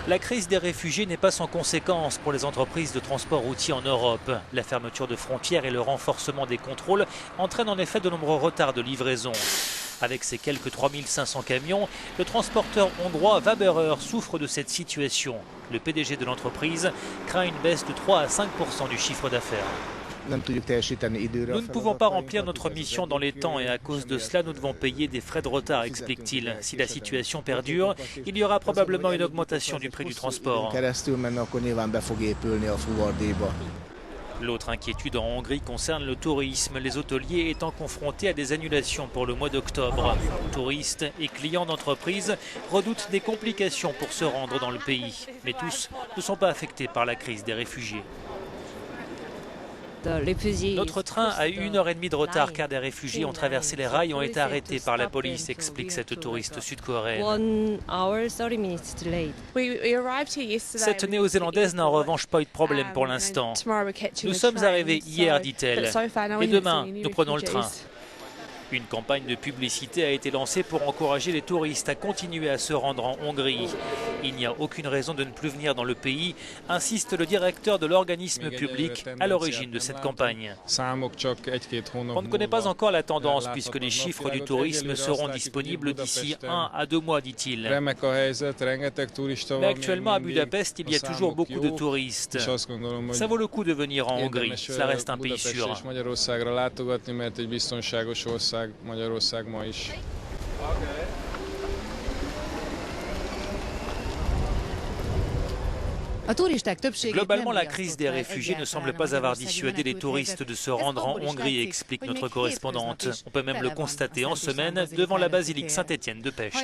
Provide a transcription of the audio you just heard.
La crise des réfugiés n'est pas sans conséquences pour les entreprises de transport routier en Europe. La fermeture de frontières et le renforcement des contrôles entraînent en effet de nombreux retards de livraison. Avec ses quelques 3500 camions, le transporteur hongrois Waberer souffre de cette situation. Le PDG de l'entreprise craint une baisse de 3 à 5% du chiffre d'affaires. Nous ne pouvons pas remplir notre mission dans les temps et à cause de cela, nous devons payer des frais de retard, explique-t-il. Si la situation perdure, il y aura probablement une augmentation du prix du transport. L'autre inquiétude en Hongrie concerne le tourisme, les hôteliers étant confrontés à des annulations pour le mois d'octobre. Touristes et clients d'entreprises redoutent des complications pour se rendre dans le pays. Mais tous ne sont pas affectés par la crise des réfugiés. Notre train a eu 1h30 de retard car des réfugiés ont traversé les rails et ont été arrêtés par la police, explique cette touriste sud-coréenne. Cette néo-zélandaise n'a en revanche pas eu de problème pour l'instant. Nous sommes arrivés hier, dit-elle, et demain, nous prenons le train. Une campagne de publicité a été lancée pour encourager les touristes à continuer à se rendre en Hongrie. Il n'y a aucune raison de ne plus venir dans le pays, insiste le directeur de l'organisme public à l'origine de cette campagne. On ne connaît pas encore la tendance puisque les chiffres du tourisme seront disponibles d'ici 1 à 2 mois, dit-il. Mais actuellement à Budapest, il y a toujours beaucoup de touristes. Ça vaut le coup de venir en Hongrie, cela reste un pays sûr. Magyarország ma is. Globalement, la crise des réfugiés ne semble pas avoir dissuadé les touristes de se rendre en Hongrie, explique notre correspondante. On peut même le constater en semaine devant la basilique Saint-Étienne de Pest.